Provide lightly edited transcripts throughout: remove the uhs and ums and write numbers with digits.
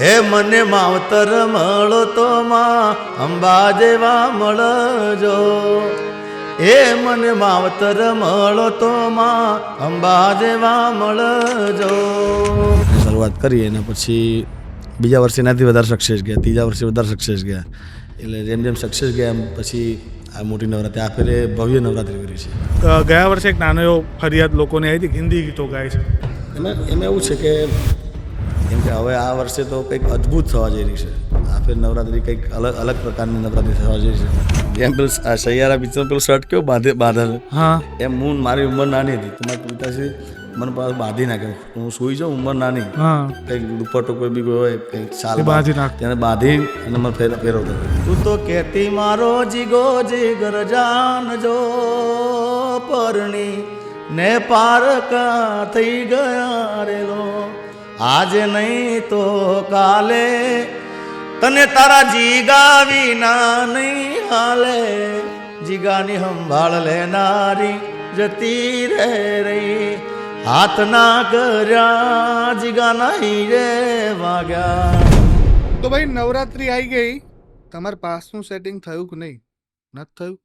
હે મને માવતર મળતો માં અંબા જેવા મળજો, હે મને માવતર મળતો માં અંબા જેવા મળજો. શરૂઆત કરી અને પછી બીજા વર્ષે એનાથી વધારે સક્સેસ ગયા, ત્રીજા વર્ષે વધારે સક્સેસ ગયા. એટલે જેમ જેમ સક્સેસ ગયા એમ પછી આ મોટી નવરાત્રી, આ ફેરે ભવ્ય નવરાત્રી કરી છે. ગયા વર્ષે એક નાનો એવો ફરિયાદ લોકોને આવી હતી, હિન્દી ગીતો ગાય છે. એમાં એવું છે કે કેમ કે હવે આ વર્ષે તો કંઈક અદ્ભુત થવા જઈ રહી છે. આ ફેર નવરાત્રી કંઈક અલગ પ્રકારની નવરાત્રી થવા જઈ છે. જેમ પેલું આ સૈયારા પિક્ચર પેલું શર્ટ કેવું બાંધે હા, એમ હું મારી ઉંમર નાની હતી તો મારા પિતાશ્રી મને પાસે બાંધી નાખે. હું સુઈ જાઉં, ઉંમર નાની, હા, કંઈક દુપટ્ટો કોઈ બી હોય કંઈક સાલ બાંધી નાખ, તેને બાંધી અને મને ફેરવતો. તું તો કહેતી મારો જીગો જીગર જાનજો પરણી ને પારકા થઈ ગયા રેલો, આજે નહીં તો કાલે તને તારા જીગા વિના નહીં હાલે, જીગાની સંભાળ લેનારી જતી રહે રહી, હાથ ના કર્યા જીગા નહીં રે વાગ્યા. તો ભાઈ નવરાત્રી આવી ગઈ, તમારા પાસનું સેટિંગ થયું કે નહીં? નથી થયું?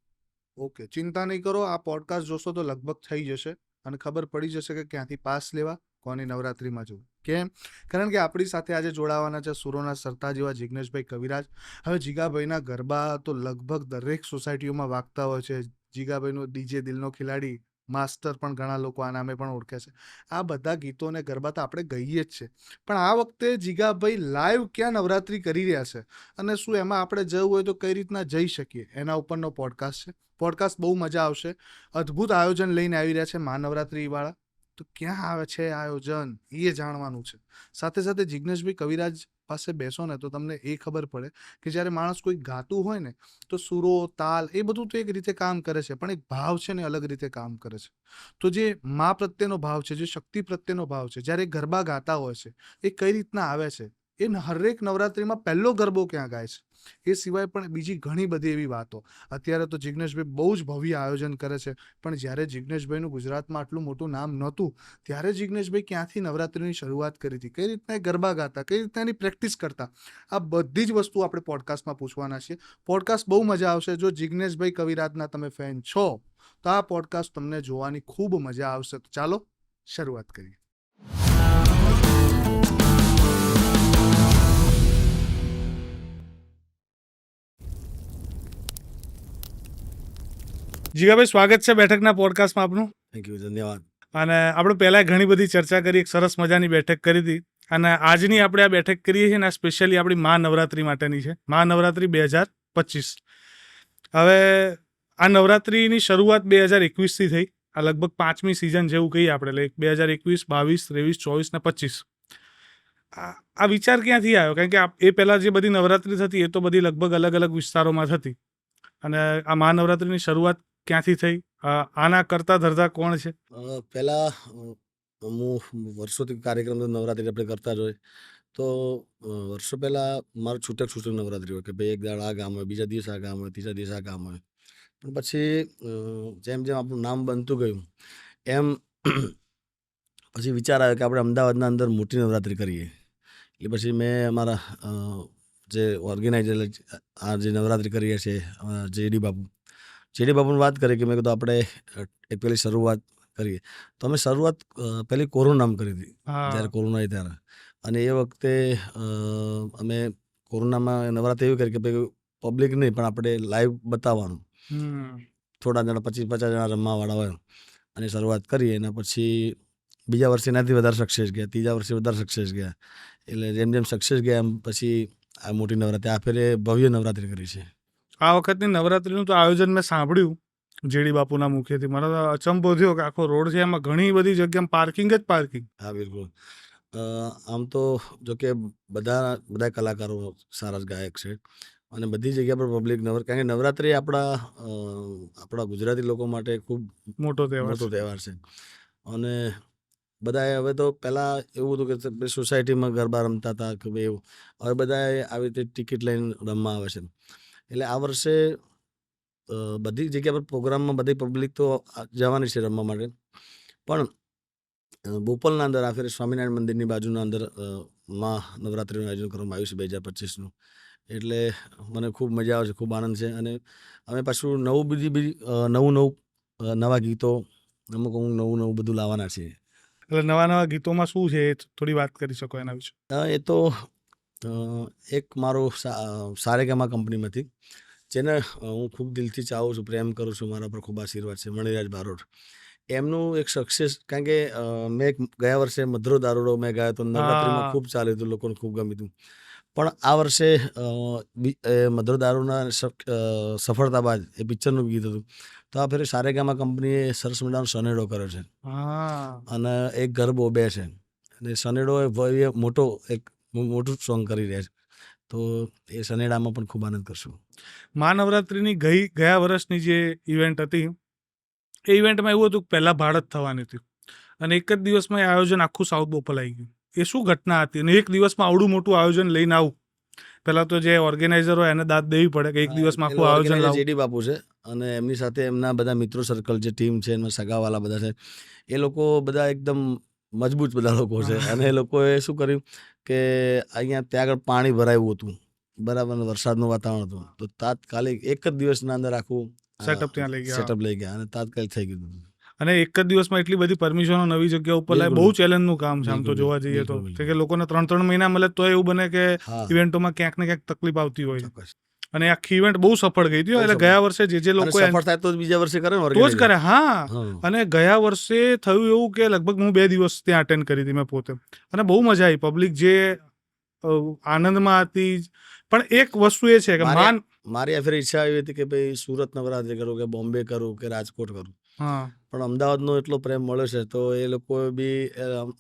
ઓકે, ચિંતા નહીં કરો. આ પોડકાસ્ટ જોશો તો લગભગ થઈ જશે અને ખબર પડી જશે કે ક્યાંથી પાસ લેવા, કોની નવરાત્રીમાં જવું. કેમ? કારણ કે આપણી સાથે આજે જોડાવાના છે સુરોના સરતા જેવા જિગ્નેશભાઈ કવિરાજ. હવે જીગાભાઈના ગરબા તો લગભગ દરેક સોસાયટીઓમાં વાગતા હોય છે. જીગાભાઈનો ડીજે દિલનો ખિલાડી માસ્ટર પણ ઘણા લોકો આ નામે પણ ઓળખે છે. આ બધા ગીતો અને ગરબા તો આપણે ગઈએ જ છે, પણ આ વખતે જીગાભાઈ લાઈવ ક્યાં નવરાત્રી કરી રહ્યા છે અને શું એમાં આપણે જવું હોય તો કઈ રીતના જઈ શકીએ, એના ઉપરનો પોડકાસ્ટ છે. પોડકાસ્ટ બહુ મજા આવશે. અદ્ભુત આયોજન લઈને આવી રહ્યા છે મહાનવરાત્રીવાળા. તો ક્યાં આવે છે આયોજન એ જાણવાનું છે. સાથે સાથે જિગ્નેશભાઈ કવિરાજ પાસે બેસો ને તો તમને એ ખબર પડે કે જ્યારે માણસ કોઈ ગાતું હોય ને તો સુરો, તાલ એ બધું તો એક રીતે કામ કરે છે, પણ એક ભાવ છે ને અલગ રીતે કામ કરે છે. તો જે મા પ્રત્યેનો ભાવ છે, જે શક્તિ પ્રત્યેનો ભાવ છે, જ્યારે ગરબા ગાતા હોય છે એ કઈ રીતના આવે છે, એ હરેક નવરાત્રીમાં પહેલો ગરબો ક્યાં ગાય છે, એ સિવાય પણ બીજી ઘણી બધી એવી વાતો. અત્યારે તો જિગ્નેશભાઈ બહુ જ ભવ્ય આયોજન કરે છે, પણ જ્યારે જિગ્નેશભાઈનું ગુજરાતમાં આટલું મોટું નામ નહોતું ત્યારે જિગ્નેશભાઈ ક્યાંથી નવરાત્રીની શરૂઆત કરી હતી, કઈ રીતના એ ગરબા ગાતા, કઈ રીતના એની પ્રેક્ટિસ કરતા, આ બધી જ વસ્તુ આપણે પોડકાસ્ટમાં પૂછવાના છીએ. પોડકાસ્ટ બહુ મજા આવશે. જો જિગ્નેશભાઈ કવિરાજના તમે ફેન છો તો આ પોડકાસ્ટ તમને જોવાની ખૂબ મજા આવશે. તો ચાલો શરૂઆત કરીએ. જીગાભાઈ સ્વાગત છે બેઠકના પોડકાસ્ટમાં આપનું. થેન્ક યુ, ધન્યવાદ. અને આપણે પહેલાં ઘણી બધી ચર્ચા કરી, એક સરસ મજાની બેઠક કરી હતી અને આજની આપણે આ બેઠક કરીએ છીએ ને આ સ્પેશિયલી આપણી મહાનવરાત્રી માટેની છે. મહાનવરાત્રી 2025. હવે આ નવરાત્રિની શરૂઆત 2021થી થઈ. આ લગભગ 5મી સિઝન જેવું કહીએ આપણે, એટલે 2021, 22, 23, 24 ને 25. આ વિચાર ક્યાંથી આવ્યો? કારણ કે એ પહેલાં જે બધી નવરાત્રિ થતી એ તો બધી લગભગ અલગ અલગ વિસ્તારોમાં થતી, અને આ મહાનવરાત્રિની શરૂઆત ક્યાંથી થઈ? આના કરતા ધરતા કોણ છે? પહેલાં હું વર્ષોથી કાર્યક્રમ તો નવરાત્રી આપણે કરતા જ હોય, તો વર્ષો પહેલાં મારું છૂટક નવરાત્રી હોય કે ભાઈ એક દાડ આ ગામ હોય, બીજા દિવસ આ ગામ હોય, ત્રીજા દિવસ આ ગામ હોય. પણ પછી જેમ જેમ આપણું નામ બનતું ગયું એમ પછી વિચાર આવ્યો કે આપણે અમદાવાદના અંદર મોટી નવરાત્રી કરીએ. એટલે પછી મેં અમારા જે ઓર્ગેનાઇઝર આ જે નવરાત્રી કરીએ છીએ જેડી બાપુની વાત કરી કે મેં કીધું આપણે એક પેલી શરૂઆત કરીએ. તો અમે શરૂઆત પહેલી કોરોનામાં કરી હતી, જ્યારે કોરોના આવી ત્યારે. અને એ વખતે અમે કોરોનામાં નવરાત્રી એવી કરી કે ભાઈ પબ્લિક નહીં પણ આપણે લાઈવ બતાવવાનું, થોડા જણા 25-50 જણા રમવાવાળા હોય, અને શરૂઆત કરીએ. એના પછી બીજા વર્ષે એનાથી વધારે સક્સેસ ગયા, ત્રીજા વર્ષે વધારે સક્સેસ ગયા. એટલે જેમ જેમ સક્સેસ ગયા એમ પછી આ મોટી નવરાત્રી, આ ફેરે ભવ્ય નવરાત્રી કરી છે. આ વખતની નવરાત્રીનું તો આયોજન મેં સાંભળ્યું જેડી બાપુના મુખેથી. મને તો અચંભો થયો કે આખો રોડ છે, એમાં ઘણી બધી જગ્યામાં પાર્કિંગ જ પાર્કિંગ. હા, બિલકુલ. આમ તો જો કે બધા કલાકારો સારા જ ગાયક છે અને બધી જગ્યા પર પબ્લિક કારણ કે નવરાત્રી આપણા ગુજરાતી લોકો માટે ખૂબ મોટો તહેવાર છે. અને બધાએ હવે તો પહેલાં એવું હતું કે સોસાયટીમાં ગરબા રમતા હતા કે ભાઈ એવું, હવે બધાએ આવી રીતે ટિકિટ લઈને રમવા આવે છે. એટલે આ વર્ષે બધી જગ્યા પર પ્રોગ્રામમાં બધી પબ્લિક તો જવાની છે રમવા માટે, પણ બોપલના અંદર આ ફેરે સ્વામિનારાયણ મંદિરની બાજુના અંદર માં નવરાત્રિનું આયોજન કરવામાં આવ્યું છે 2025નું. એટલે મને ખૂબ મજા આવે છે, ખૂબ આનંદ છે. અને અમે પાછું નવા ગીતો અમુક નવું બધું લાવવાના છીએ. એટલે નવા ગીતોમાં શું છે એ થોડી વાત કરી શકો એના વિશે? એ તો એક મારો સારેગામા કંપનીમાંથી, જેને હું ખૂબ દિલથી ચાહું છું, પ્રેમ કરું છું, મારા પર ખૂબ આશીર્વાદ છે, મણિરાજ બારોટ. એમનું એક સક્સેસ, કારણ કે મેં ગયા વર્ષે મધુરો દારૂડો મેં ગાયો તો નવરાત્રિમાં હા. ખૂબ ચાલ્યું હતું, લોકોને ખૂબ ગમ્યું હતું. પણ આ વર્ષે મધુરો દારૂના સફળતા બાદ એ પિક્ચરનું ગીત હતું. તો આ ફેરે સારેગામા કંપનીએ સરસ મજાનો સનેડો કર્યો છે, હા. અને એક ગરબો 2 છે. અને સનેડો એ મોટું સોંગ કરી રહ્યા છે. તો એ સનેડામાં પણ ખૂબ આનંદ કરશું. મહાનવરાત્રિની ગયા વર્ષની જે ઇવેન્ટ હતી, એ ઇવેન્ટમાં એવું હતું કે પહેલાં ભારત થવાની હતી અને એક જ દિવસમાં એ આયોજન આખું સાઉથ બોપલ આવી ગયું. એ શું ઘટના હતી? અને એક દિવસમાં આવડું મોટું આયોજન લઈને આવું, પહેલાં તો જે ઓર્ગેનાઇઝર હોય એને દાદ દેવી પડે કે એક દિવસમાં આખું આયોજન લાવું. જેડી બાપુ છે, અને એમની સાથે એમના બધા મિત્રો સર્કલ, જે ટીમ છે, એમના સગાવાલા બધા છે, એ લોકો બધા એકદમ મજબૂત બધા લોકો છે. અને એ લોકોએ શું કર્યું કે અહીંયા ત્યાં આગળ પાણી ભરાયું હતું, બરાબર, વરસાદનું વાતાવરણ હતું, તો તાત્કાલિક એક જ દિવસના અંદર આખું સેટઅપ ત્યાં લઈ ગયા. સેટઅપ લઈ ગયા અને તાત્કાલિક થઈ ગયું. અને એક જ દિવસમાં એટલી બધી પરમિશનો નવી જગ્યા ઉપર લાવે, બહુ ચેલેન્જનું કામ છે આમ તો બિલકુલ, જોવા જઈએ તો. બિલકુલ. કે લોકોને 3 મહિના મળે તો એવું બને કે હા, ઇવેન્ટોમાં ક્યાંક ને ક્યાંક તકલીફ આવતી હોય છે. ચોક્કસ. અને આખી ઇવેન્ટ બહુ સફળ ગઈ હતી. બહુ એટલે સફળ. ગયા વર્ષે જે અને લોકો સફળ થાય તો જ બીજા વર્ષે કરે ને તો જ organizer. કરે. હા. હા. અને ગયા વર્ષે થયું એવું કે લગભગ હું 2 દિવસ ત્યાં અટેન્ડ કરી હતી મેં પોતે, અને બહુ મજા આવી. પબ્લિક જે આનંદમાં હતી. પણ એક વસ્તુ એ છે કે મારી આ ફેરી ઈચ્છા આવી હતી કે ભાઈ સુરત નવરાત્રિ કરું કે બોમ્બે કરું કે રાજકોટ કરું, હા, પણ અમદાવાદનો એટલો પ્રેમ મળ્યો છે, તો એ લોકો બી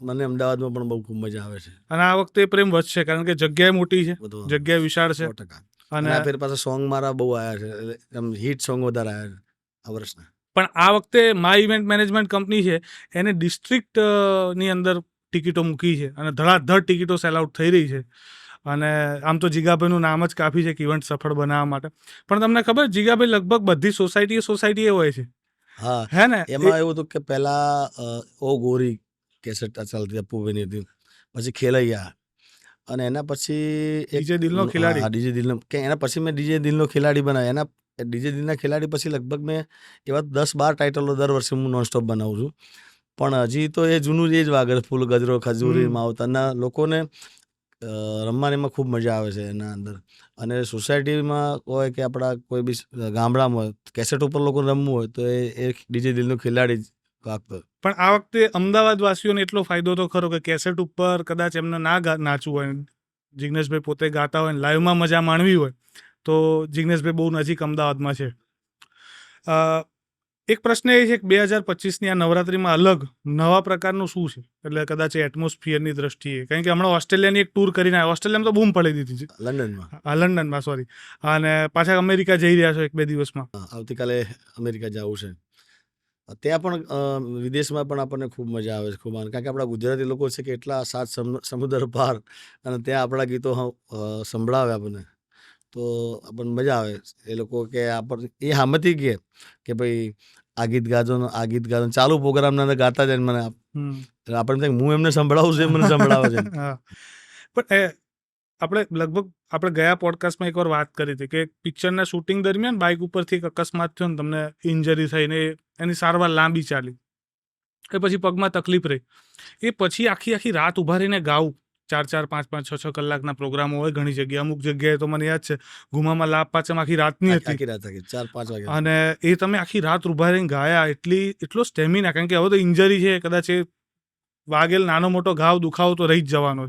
મને અમદાવાદમાં પણ બહુ ખૂબ મજા આવે છે. અને આ વખતે પ્રેમ વધશે કારણ કે જગ્યાએ મોટી છે, બધું જગ્યા વિશાળ છે. 100%. અને આ ફેર પાછા સોંગ મારા બહુ આવ્યા છે, એટલે એમ હિટ સોંગ વધારે આવ્યા છે આ વર્ષના. પણ આ વખતે મા ઇવેન્ટ મેનેજમેન્ટ કંપની છે એને ડિસ્ટ્રિક્ટ ની અંદર ટિકિટો મૂકી છે અને ધડાધડ ટિકિટો સેલ આઉટ થઈ રહી છે. અને આમ તો જીગાભાઈનું નામ જ કાફી છે કે ઇવેન્ટ સફળ બનાવવા માટે. પણ તમને ખબર, જીગાભાઈ લગભગ બધી સોસાયટીએ હોય છે. હા, હે ને? એમાં એવું હતું કે પહેલા ઓ ગોરી કેસેટ ચાલતી અપ્પુભાઈની હતી, પછી ખેલૈયા, અને એના પછી ડીજે દિલનો ખિલાડી. ડીજે દિલનો, કે એના પછી મેં ડીજે દિલનો ખિલાડી બનાવ્યા. એના ડીજે દિલના ખિલાડી પછી લગભગ મેં એવા 10-12 ટાઇટલો દર વર્ષે હું નોનસ્ટોપ બનાવું છું. પણ હજી તો એ જૂનું જ વાગે, ફૂલ ગજરો, ખજૂરી, માવતરના લોકોને રમવાની એમાં ખૂબ મજા આવે છે એના અંદર. અને સોસાયટીમાં હોય કે આપણા કોઈ બી ગામડામાં હોય, કેસેટ ઉપર લોકો રમવું હોય તો એ ડીજે દિલનો ખિલાડી જ વાગતો. પણ આ વખતે અમદાવાદ વાસીઓને એટલો ફાયદો તો ખરો કે કેસેટ ઉપર કદાચ એમને નાચવું હોય, જિગ્નેશભાઈ પોતે ગાતા હોય, લાઈવમાં મજા માણવી હોય, તો જિગ્નેશભાઈ બહુ નજીક અમદાવાદમાં છે. એક પ્રશ્ન એ છે કે 2025ની આ નવરાત્રિમાં અલગ નવા પ્રકારનું શું છે? એટલે કદાચ એટમોસ્ફિયરની દ્રષ્ટિએ, કારણ કે હમણાં ઓસ્ટ્રેલિયાની એક ટૂર કરીને આવ્યા. ઓસ્ટ્રેલિયામાં તો બૂમ પડી દીધી છે. લંડનમાં, સોરી. અને પાછા અમેરિકા જઈ રહ્યા છો 1-2 દિવસમાં. આવતીકાલે અમેરિકા જવું છે. ત્યાં પણ વિદેશમાં પણ આપણને ખૂબ મજા આવે છે, ખૂબ આનંદ. કારણ કે આપણા ગુજરાતી લોકો છે કે એટલા 7 સમુદ્ર પાર, અને ત્યાં આપણા ગીતો સંભળાવે આપણને, તો આપણને મજા આવે. એ લોકો કે આપણને એ સામેથી કે ભાઈ આ ગીત ગાજો ને આ ગીત ગાજો, ચાલુ પ્રોગ્રામના અંદર ગાતા જાય મને. આપણને થાય હું એમને સંભળાવું છું, મને સંભળાવે છે. પણ આપણે લગભગ આપણે ગયા પોડકાસ્ટમાં એકવાર વાત કરી હતી કે પિક્ચરના શૂટિંગ દરમિયાન બાઇક ઉપરથી એક અકસ્માત થયો ને તમને ઇન્જરી થઈને એની સારવાર લાંબી ચાલી, એ પછી પગમાં તકલીફ રહી, એ પછી આખી રાત ઊભા રહીને ગાવું, 4-4, 5-5, 6-6 કલાકના પ્રોગ્રામો હોય ઘણી જગ્યાએ. અમુક જગ્યાએ તો મને યાદ છે ગુમામાં લાભ પાચમ આખી રાતની હતી, 4-5 વાગે. અને એ તમે આખી રાત ઊભા રહીને ગાયા, એટલો સ્ટેમિના. કારણ કે હવે તો ઇન્જરી છે, કદાચ એ વાગેલ નાનો મોટો ઘાવ, દુખાવો તો રહી જ જવાનો.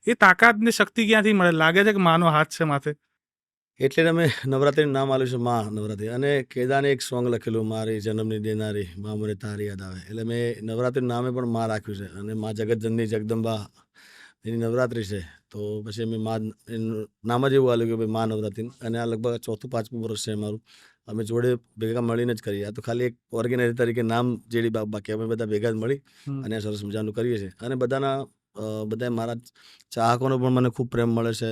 એ તાકાત ને શક્તિ ક્યાંથી મળે? લાગે છે કે માનો હાથ છે માથે. એટલે અમે નવરાત્રિનું નામ આપ્યું છે મા નવરાત્રિ. અને કેદાને એક સોંગ લખેલું, મારી જન્મની દેનારી મા મને તારી યાદ આવે. એટલે મેં નવરાત્રિનું નામે પણ મા રાખ્યું છે. અને મા જગતજનની જગદંબા એની નવરાત્રિ છે, તો પછી અમે એનું નામ જ એવું આવ્યું કે ભાઈ મા નવરાત્રિ. અને આ લગભગ 4-5મું વર્ષ છે અમારું. અમે જોડે ભેગા મળીને જ કરીએ. આ તો ખાલી એક ઓર્ગેનાઇઝર તરીકે નામ જેડી બાકી, અમે બધા ભેગા જ મળી અને સરસ મજાનું કરીએ છીએ. અને બધા મારા ચાહકોનો પણ મને ખૂબ પ્રેમ મળે છે,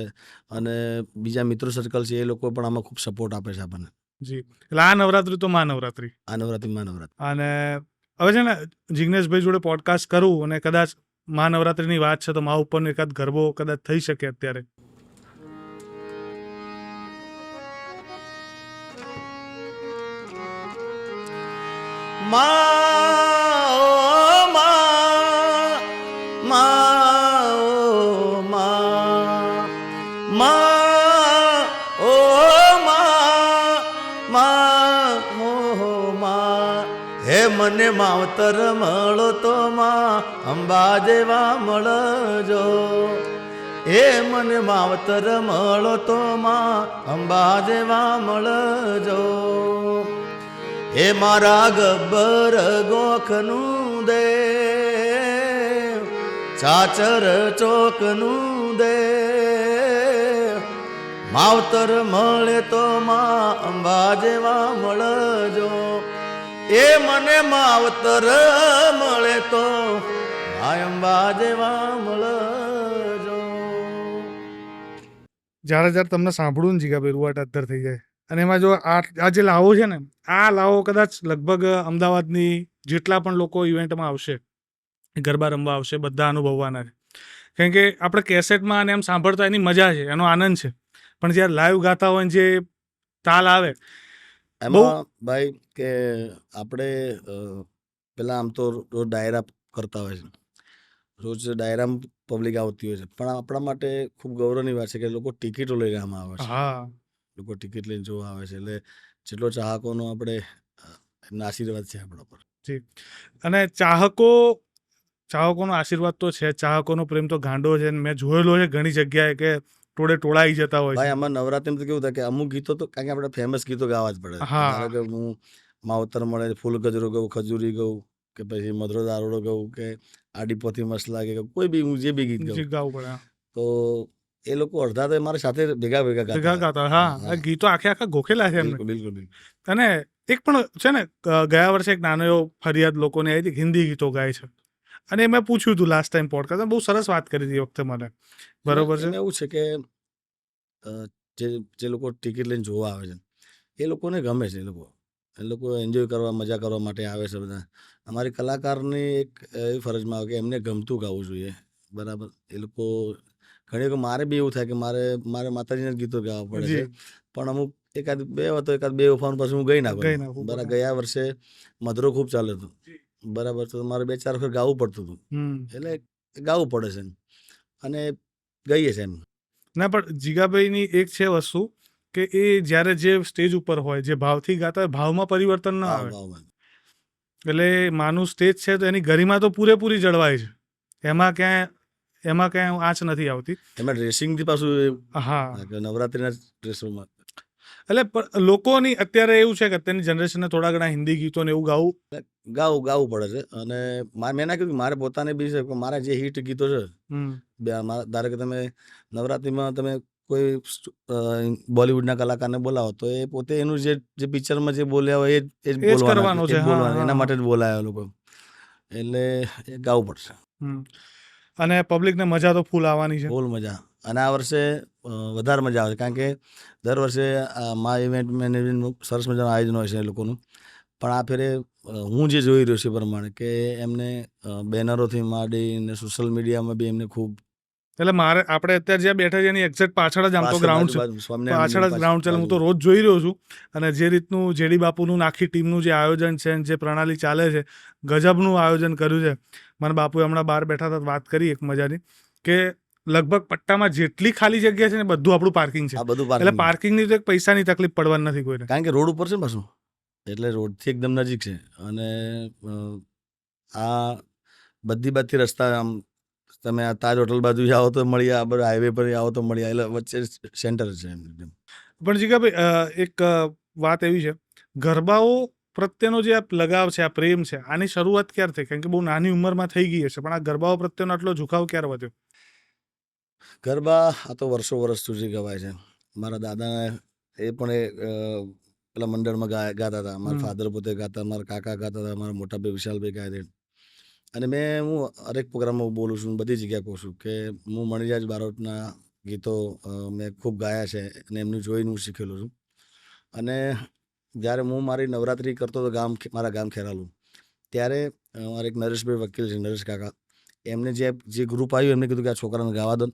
અને બીજા મિત્રો સર્કલ છે એ લોકો પણ આમાં ખૂબ સપોર્ટ આપે છે આપણને. જી, એટલે આ નવરાત્રિ તો મા નવરાત્રિ. આ નવરાત્રિ મા નવરાત્રિ. અને હવે છે ને, જિગ્નેશભાઈ જોડે પોડકાસ્ટ કરું અને કદાચ મહાનવરાત્રિની વાત છે તો મા ઉપરનો એકાદ ગરબો કદાચ થઈ શકે અત્યારે. હે મને માવતર મળો તો માં અંબા જેવા મળજો. હે મને માવતર મળો તો માં અંબા જેવા મળજો. હે મારા ગબ્બર ગોખનું દે, ચાચર ચોકનું દે, માવતર મળે તો માં અંબા જેવા મળજો. એ મને માવતર મળે તો અંબા જેવા મળજો. જ્યારે તમને સાંભળું ને જીગાભાઈ રૂવાટા અદ્ધર થઈ જાય. અને એમાં જો આ જે લાવો છે ને, આ લાવો કદાચ લગભગ અમદાવાદની જેટલા પણ લોકો ઇવેન્ટમાં આવશે, ગરબા રમવા આવશે, બધા અનુભવવાના છે. કારણ કે આપણે કેસેટમાં અને એમ સાંભળતા એની મજા છે, એનો આનંદ છે, પણ જ્યારે લાઈવ ગાતા હોય ને જે તાલ આવે એમાં ભાઈ કે આપણે પેલા આમ તો રોજ ડાયરા કરતા હોય છે, રોજ ડાયરામાં પબ્લિક આવતી હોય છે, પણ આપણા માટે ખૂબ ગૌરવની વાત છે કે લોકો ટિકિટો લઈને આમાં આવે છે. હા, લોકો ટિકિટ લઈને જોવા આવે છે, એટલે જેટલો ચાહકોનો આપણે એમના આશીર્વાદ છે આપણા પર. અને ચાહકોનો આશીર્વાદ તો છે, ચાહકોનો પ્રેમ તો ગાંડો છે. મેં જોયેલો છે ઘણી જગ્યાએ કે ટોળા આવી જતા હોય ભાઈ છે. આમાં નવરાત્રિમાં તો કેવું થાય કે અમુક ગીતો તો કારણ કે આપણે ફેમસ ગીતો ગાવા જ પડે. હા. ધારો કે હું માવતર મળે, ફૂલ ગજરો ગઉં, ખજૂરી ગઉં, કે પછી મધુરો દારૂડો ગઉં, કે આડી પોથી મસ્ત લાગે, કોઈ બી હું જે બી ગીત જે ગાઉં, ગાવું પડે. તો એ લોકો અડધા તો મારી સાથે ભેગા ભેગા ગાતા. હા, આ ગીતો આખા ગોખેલા છે એમને. બિલકુલ બિલકુલ બિલકુલ. અને એક પણ છે ને, ગયા વર્ષે એક નાનો એવો ફરિયાદ લોકોને આવી હતી, હિન્દી ગીતો ગાય છે. અને મેં પૂછ્યું હતું લાસ્ટ ટાઈમ પોડકાસ્ટ, બહુ સરસ વાત કરી હતી એ વખતે મને. બરોબર છે. એમાં એવું છે કે જે લોકો ટિકિટ લઈને જોવા આવે છે એ લોકોને ગમે છે, એ લોકો એન્જોય કરવા, મજા કરવા માટે આવે છે બધા. અમારી કલાકારની એક એવી ફરજમાં આવે કે એમને ગમતું ગાવું જોઈએ, બરાબર. એ લોકો ઘણી વખત મારે બી એવું થાય કે મારે માતાજીના ગીતો ગાવા પડે છે, પણ અમુક એકાદ બે વફાન પછી હું ગઈ નાખું. બરાબર. ગયા વર્ષે મધુરો ખૂબ ચાલે હતું, બરાબર, તો મારે 2-4 વખત ગાવું પડતું હતું, એટલે ગાવું પડે છે અને ગઈએ છે એમ. ના, પણ જીગાભાઈની એક છે વસ્તુ કે એ જ્યારે જે સ્ટેજ ઉપર હોય, જે ભાવથી ગાતા હોય, ભાવમાં પરિવર્તન ન આવે. એટલે માનું સ્ટેજ છે તો એની ગરિમા તો પૂરેપૂરી જળવાય છે, એમાં ક્યાંય આંચ નથી આવતી. એમાં ડ્રેસિંગથી પાછું હા, નવરાત્રિના ડ્રેસમાં એટલે લોકોની અત્યારે એવું છે કે અત્યારની જનરેશનને થોડા ઘણા હિન્દી ગીતો ને એવું ગાવું પડે છે. અને મેં ના કીધું મારે પોતાને બી છે કે મારા જે હિટ ગીતો છે, ધારો કે તમે નવરાત્રિમાં તમે કોઈ બોલિવૂડના કલાકારને બોલાવો તો એ પોતે એનું જે પિક્ચરમાં જે બોલ્યા હોય એ જ બોલવાનું છે, એના માટે જ બોલાયા લોકો, એટલે એ ગાવું પડશે. અને પબ્લિકને મજા તો ફૂલ આવવાની છે, ફૂલ મજા. અને આ વર્ષે વધારે મજા આવે, કારણ કે દર વર્ષે મા ઇવેન્ટ મેનેજમેન્ટ સરસ મજાનું આયોજન હોય છે એ લોકોનું, પણ આ ફેરે હું જે જોઈ રહ્યો છું એ પ્રમાણે કે એમને બેનરોથી માંડીને સોશિયલ મીડિયામાં બી એમને ખૂબ, એટલે આપણે અત્યારે જ્યાં બેઠા છે એની એક્ઝેક્ટ પાછળ જ આમ તો ગ્રાઉન્ડ છે, પાછળ જ ગ્રાઉન્ડ છે. હું તો રોજ જોઈ રહ્યો છું, અને જે રીતનું જેડી બાપુનું આખી ટીમનું જે આયોજન છે, જે પ્રણાલી ચાલે છે, ગજબનું આયોજન કર્યું છે. મને બાપુએ હમણાં બહાર બેઠા હતા વાત કરી એક મજાની, કે લગભગ પટ્ટામાં જેટલી ખાલી જગ્યા છે ને બધું આપણું પાર્કિંગ છે, એટલે પાર્કિંગની તો એક પૈસાની તકલીફ પડવાની નથી કોઈને, કારણ કે રોડ ઉપર છે પાછું, એટલે રોડથી એકદમ નજીક છે. અને આ બધી રસ્તા આમ તમે આ તાજ હોટલ બાજુ આવો તો મળી, આ બધા હાઈવે પર આવો તો મળી, એટલે વચ્ચે સેન્ટર છે. પણ જીગાભાઈ એક વાત એવી છે, ગરબાઓ પ્રત્યેનો જે લગાવ છે, આ પ્રેમ છે, આની શરૂઆત ક્યારે થઈ? કારણ કે બહુ નાની ઉંમરમાં થઈ ગઈ હશે, પણ આ ગરબાઓ પ્રત્યેનો આટલો ઝુકાવ ક્યારે વધ્યો? ગરબા આ તો વર્ષો સુધી ગવાય છે. મારા દાદાને એ પણ પેલા મંડળમાં ગાતા હતા, મારા ફાધર પોતે ગાતા, મારા કાકા ગાતા હતા, મારા મોટા ભાઈ વિશાલભાઈ ગાય. અને હું હરેક પ્રોગ્રામમાં બોલું છું, બધી જગ્યાએ કહું છું કે હું મણિરાજ બારોટના ગીતો મેં ખૂબ ગાયા છે અને એમનું જોઈને હું શીખેલો છું. અને જ્યારે હું મારી નવરાત્રિ કરતો હતો મારા ગામ ખેરાલું, ત્યારે મારા એક નરેશભાઈ વકીલ છે, નરેશ કાકા, એમને જે ગ્રુપ આવ્યું એમને કીધું કે આ છોકરાને ગાવા દો.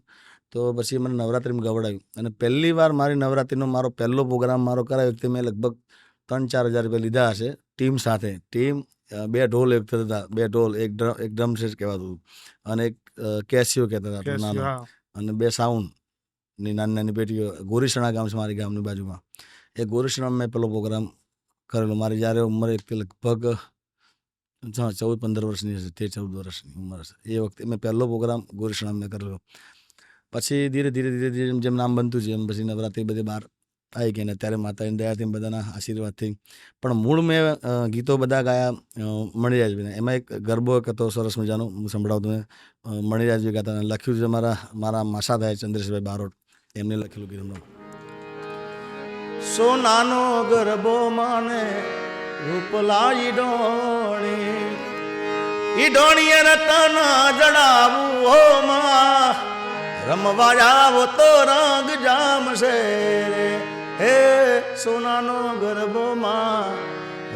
તો પછી મને નવરાત્રિમાં ગવડાવ્યું અને પહેલી વાર મારી નવરાત્રિનો મારો પહેલો પ્રોગ્રામ મારો કરાયો તે મેં લગભગ 3-4 હજાર રૂપિયા લીધા હશે ટીમ સાથે. ટીમ 2 ઢોલ એક હતા, 2 ઢોલ, એક ડ્રમ સેટ કહેવાતું હતું અને એક કેસિયો કહેતા હતા કેસ, નાનો, હા. અને 2 સાઉન્ડની નાની નાની પેટીઓ. ગોરીસણા ગામ છે મારી ગામની બાજુમાં. એ ગોરીસણામાં મેં પેલો પ્રોગ્રામ કરેલો. મારી જ્યારે ઉંમર લગભગ 14-15 વર્ષની હશે, 13-14 વર્ષની ઉંમર હશે. એ વખતે મેં પહેલો પ્રોગ્રામ ગોરીસણામાં મેં કરેલો. પછી ધીરે ધીરે ધીરે ધીરે જેમ નામ બનતું છે એમ પછી નવરાત્રિ બધી બહાર આવી ગઈ ને અત્યારે માતાજીની દયાથી બધાના આશીર્વાદથી. પણ મૂળ મેં ગીતો બધા ગાયા મણિરાજભાઈને. એમાં એક ગરબો એક હતો સરસ મજાનો, હું સંભળાવતો મેં. મણિરાજભાઈ ગાતા અને લખ્યું છે મારા માસા થાય ચંદ્રેશભાઈ બારોટ, એમને લખેલું ગીતનું. સોનાનો ગરબો માને રૂપલાઈ ડોણી, ઈ ડોણીએ રતના જડાવું હો માં, રમવા આવો તો રંગ જામશે રે. હે સોનાનો ગરબો માં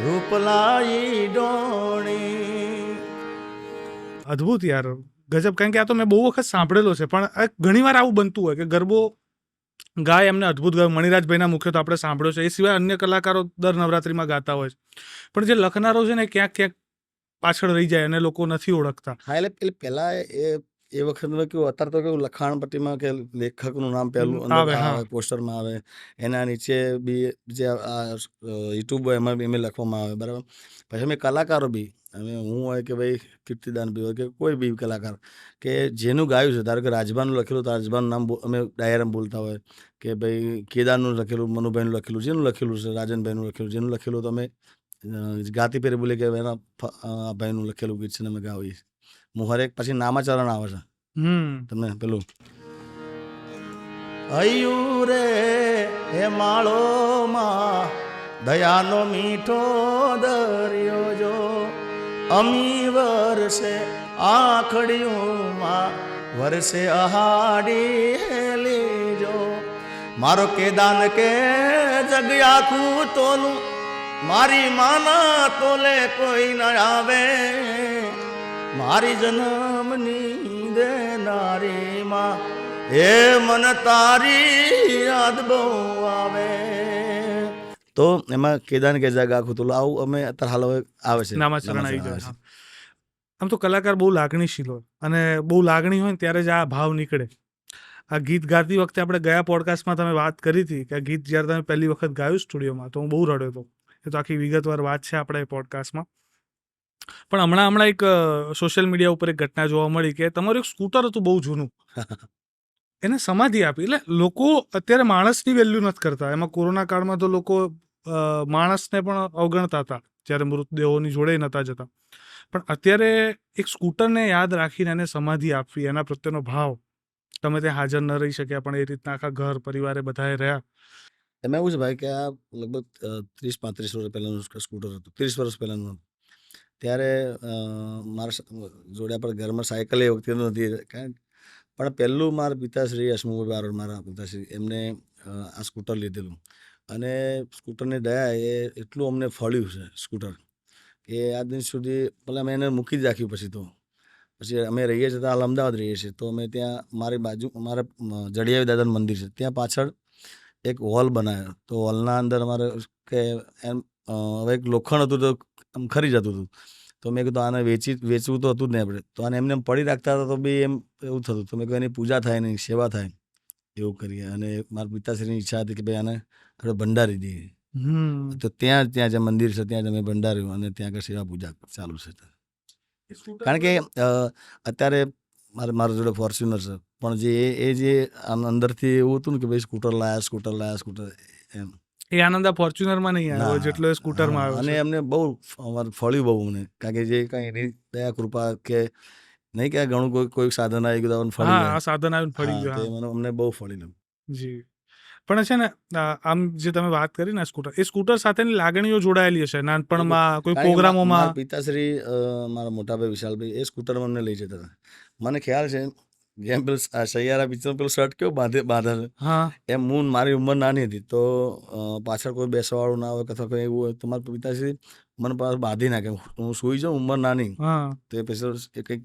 રૂપલાઈ ડોણી. અદ્ભુત યાર, ગજબ. કારણ કે આ તો મેં બહુ વખત સાંભળેલો છે, પણ ઘણી વાર આવું બનતું હોય કે ગરબો ગાય એમને અદ્ભુત ગાય. મણિરાજભાઈના મુખ્ય તો આપણે સાંભળ્યો છે, એ સિવાય અન્ય કલાકારો દર નવરાત્રિમાં ગાતા હોય છે, પણ જે લખનારો છે ને ક્યાંક ક્યાંક પાછળ રહી જાય અને લોકો નથી ઓળખતા. હા, એટલે પેલા એ વખતમાં કેવું, અત્યારે તો કેવું લખાણ પટ્ટીમાં કે લેખકનું નામ પહેલું અંદર આવે, હા. આવે, પોસ્ટરમાં આવે, એના નીચે બી જે યુટ્યુબ હોય એમાં બી એમ લખવામાં આવે, બરાબર. પછી અમે કલાકારો બી, હું હોય કે ભાઈ કીર્તિદાન બી હોય કે કોઈ બી કલાકાર કે જેનું ગાયું છે, ધારો કે રાજબાનું લખેલું તો રાજબાનું નામ અમે ડાયરામાં બોલતા હોય, કે ભાઈ કેદારનું લખેલું, મનુભાઈનું લખેલું, જેનું લખેલું છે, રાજનભાઈનું લખેલું, જેનું લખેલું તો અમે ગાતી પેરે બોલીએ કે એના ભાઈનું લખેલું ગીત છે ને અમે ગાવીએ. હું હરેક પછી નામાચરણ આવે છે તમને પેલું, હૈયું રે હે માળોમાં દયાનો મીઠો દરિયો જો, અમી વરસે આખડિયુંમાં વરસે અહાડી લેજો. મારો કેદાન કે જગ આખું તોલું, મારી માના તોલે કોઈ ન આવે, મારી જન્મની દેનારી માં, એ મન તારી યાદ બહુ આવે. તો એમાં કેદાન કે જગ આખું તોલું આવું અમે અત્યારે હાલ હવે આવે છે, નામાચરણ આવી જાય. હા. આમ તો કલાકાર બહુ લાગણીશીલ હોય અને બહુ લાગણી હોય ને ત્યારે જ આ ભાવ નીકળે. આ ગીત ગાતી વખતે આપણે ગયા પોડકાસ્ટમાં તમે વાત કરી હતી કે આ ગીત જ્યારે તમે પહેલી વખત ગાયું સ્ટુડિયોમાં તો હું બહુ રડ્યો હતો. એ તો આખી વિગતવાર વાત છે આપણે એ પોડકાસ્ટમાં. પણ હમણાં એક સોશિયલ મીડિયા ઉપર એક ઘટના જોવા મળી કે તમારું એક સ્કૂટર હતું બહુ જૂનું, એને સમાધિ આપી. એટલે લોકો અત્યારે માણસની વેલ્યુ નથી કરતા. એમાં કોરોના કાળમાં તો લોકો માણસને પણ અવગણતા હતા જ્યારે મૃતદેહોની જોડે નહોતા જતા. પણ અત્યારે એક સ્કૂટરને યાદ રાખીને એને સમાધિ આપવી, એના પ્રત્યેનો ભાવ, તમે ત્યાં હાજર ન રહી શક્યા પણ એ રીતના આખા ઘર પરિવારે બધાએ રહ્યા. એમાં એવું છે ભાઈ કે આ લગભગ 30-35 વર્ષ પહેલાંનું સ્કૂટર હતું, 30 વર્ષ પહેલાંનું. ત્યારે મારા જોડે આપણે ઘરમાં સાયકલ એ વખતે નથી, પણ પહેલું મારા પિતાશ્રી હસમુખભાઈ બારોટ, મારા પિતાશ્રી, એમને આ સ્કૂટર લીધેલું અને સ્કૂટરની દયા એ એટલું અમને ફળ્યું છે સ્કૂટર કે આજ દિન સુધી. પહેલાં મેં એને મૂકી જ રાખ્યું. પછી અમે રહીએ છીએ હાલ અમદાવાદ રહીએ છીએ, તો અમે ત્યાં મારી બાજુ મારા જડિયાવી દાદાનું મંદિર છે, ત્યાં પાછળ એક હોલ બનાવ્યો. તો હોલના અંદર અમારે કે એમ હવે એક લોખંડ હતું તો આમ ખરી જતું હતું. તો મેં કીધું આને વેચવું તો હતું જ નહીં આપણે, તો આને એમને પડી રાખતા હતા તો બી એમ એવું થતું. તો મેં કહ્યું એની પૂજા થાય, એની સેવા થાય, એવું કરીએ. અને મારા પિતાશ્રીની ઈચ્છા હતી કે ભાઈ આને આપણે ભંડારી દઈએ. તો ત્યાં જે મંદિર છે ત્યાં જ અમે ભંડાર્યું અને ત્યાં આગળ સેવા પૂજા ચાલુ છે. કારણ કે અત્યારે મારા જોડે ફોર્ચ્યુનર છે, પણ જે અંદરથી એવું હતું ને કે ભાઈ સ્કૂટર લાયા એમ, એ આનંદ આ ફોર્ચ્યુનરમાં નહીં આવ્યો જેટલો એ સ્કૂટરમાં આવ્યો. અને એમને બહુ ફળ્યું બહુ મને, કારણ કે જે કંઈ એની દયા કૃપા કે નહીં કે ઘણું કોઈ સાધન આવી ગયું ફળી આ સાધન આવ્યું ફળી ગયું, અમને બહુ ફળ્યું. જી. પણ છે ને આમ જે તમે વાત કરી ને સ્કૂટર, એ સ્કૂટર સાથેની લાગણીઓ જોડાયેલી હશે નાનપણમાં કોઈ પ્રોગ્રામોમાં. પિતાશ્રી મારા મોટાભાઈ વિશાલભાઈ એ સ્કૂટરમાં અમને લઈ જતા હતા. મને ખ્યાલ છે જેમ પેલું સૈયારા પિક્ચર પેલું શર્ટ કેવું બાંધે છે, એમ હું મારી ઉંમર નાની હતી તો પાછળ કોઈ બેસવાવાળું ના હોય અથવા કોઈ એવું હોય તો મારા પિતાશ્રી મને પાછળ બાંધી નાખે. હું સુઈ જાઉં, ઉંમર નાની, તો એ પછી કંઈક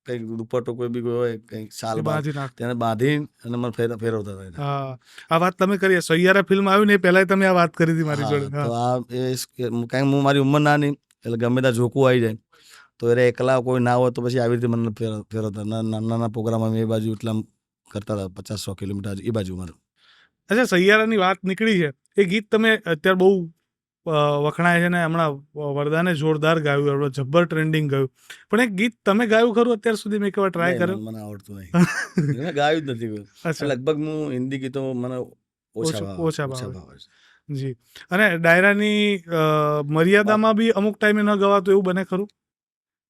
કંઈક દુપટ્ટો કોઈ બી હોય કંઈક એ શાલ બાલ બાંધી નાખ. તેને બાંધી અને મને ફેરવતા હતા એને. હા, આ વાત તમે કરી. સૈયારા ફિલ્મ આવ્યું ને એ પહેલા તમે આ વાત કરી હતી મારી હા, જોડે. તો હા, કારણ હું મારી ઉંમર નાની એટલે ગમે ત્યાં ઝોકું આવી જાય તો એટલે એકલા કોઈ ના હોય તો પછી આવી રીતે મને ફેરવતા. નાના નાના પ્રોગ્રામ અમે એ બાજુ એટલા કરતા હતા 50-100 કિલોમીટર એ બાજુ મારે. અચ્છા, સૈયારાની વાત નીકળી છે. એ ગીત તમે અત્યારે બહુ વખણાય છે ને હમણાં વરદાને જોરદાર ગાયું, આપણે જબ્બર ટ્રેન્ડિંગ ગયું. પણ એક ગીત તમે ગાયું ખરું અત્યાર સુધી? મેં એક વાર ટ્રાય નહીં, કર્યો. મને આવડતું નહીં. મેં ગાયું જ નથી કોઈ. અચ્છા, લગભગ હું હિન્દી ગીતો મને ઓછા ઓછા ભાવે ભાવે. છે. જી. અને ડાયરાની મર્યાદામાં બી અમુક ટાઈમે ન ગવાતું એવું બને ખરું?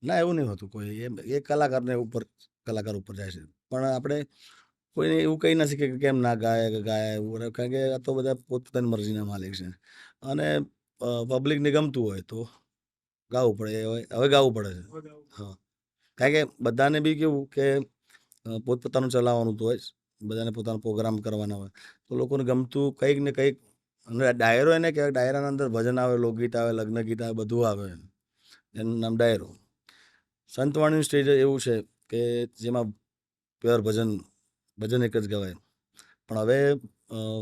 ના, એવું નહીં હોતું કોઈ. એ કલાકારને કલાકાર ઉપર જાય છે. પણ આપણે કોઈને એવું કહી ના શકીએ કે કેમ ના ગાય કે ગાય એવું. કારણ કે આ તો બધા પોતપોતાની મરજીના માલિક છે. અને પબ્લિકને ગમતું હોય તો ગાવું પડે. હવે ગાવું પડે છે. હા, કારણ કે બધાને બી કેવું કે પોતપોતાનું ચલાવવાનું તો હોય જ. બધાને પોતાનો પ્રોગ્રામ કરવાના હોય તો લોકોને ગમતું કંઈક ને કંઈક. અને ડાયરો એને કહેવાય. ડાયરાના અંદર ભજન આવે, લોકગીત આવે, લગ્ન ગીત આવે, બધું આવે. એનું નામ ડાયરો. સંતવાણીનું સ્ટેજ એવું છે કે જેમાં પ્યોર ભજન એક જ ગવાય. પણ હવે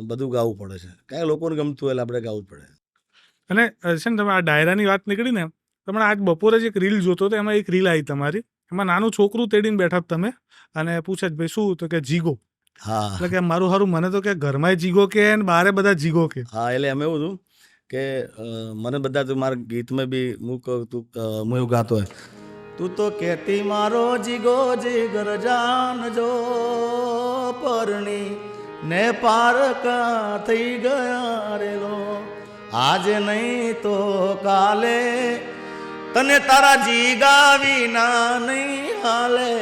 બધું ગાવું પડે છે. કારણ કે લોકોને ગમતું હોય એટલે આપણે ગાવું જ પડે. અને છે ને, તમે આ ડાયરાની વાત નીકળી ને, તમને આજ બપોરે જ એક રીલ જોતો હતો. એમાં એક રીલ આવી તમારી. એમાં નાનું છોકરું તેડીને બેઠા તમે અને પૂછે જ ભાઈ શું? તો કે જીગો. હા, એટલે કે મારું હારું મને તો કે ઘરમાં જીગો કે ને બારે બધા જીગો કે. હા, એટલે એમ એવું હતું કે મને બધા તો મારા ગીતમાં બી હું એવું ગાતો હોય, તું તો કહેતી મારો જીગો જીગર જાનજો પરણી ને પારકા થઈ ગયા રેલો, આજે નહીં તો કાલે તને તારા જીગા વિના નહીં હાલે,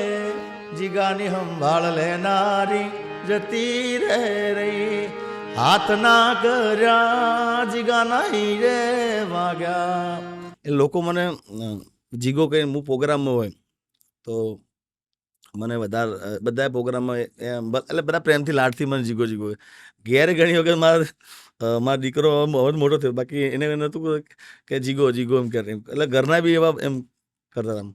જીગાની સંભાળ લેનારી જતી રહે રહી, હાથ ના કર્યા જીગા નહીં રે વાગ્યા. એ લોકો મને જીગો કહીને હું પ્રોગ્રામમાં હોય તો મને વધારે બધા પ્રોગ્રામમાં એટલે બધા પ્રેમથી લાડથી મને જીગો જીગો. ઘેર ઘણી વખત મારો દીકરો હવે મોટો થયો, બાકી એને નહોતું કે જીગો જીગો એમ કરે. એટલે ઘરના બી એવા એમ કરતા હતા.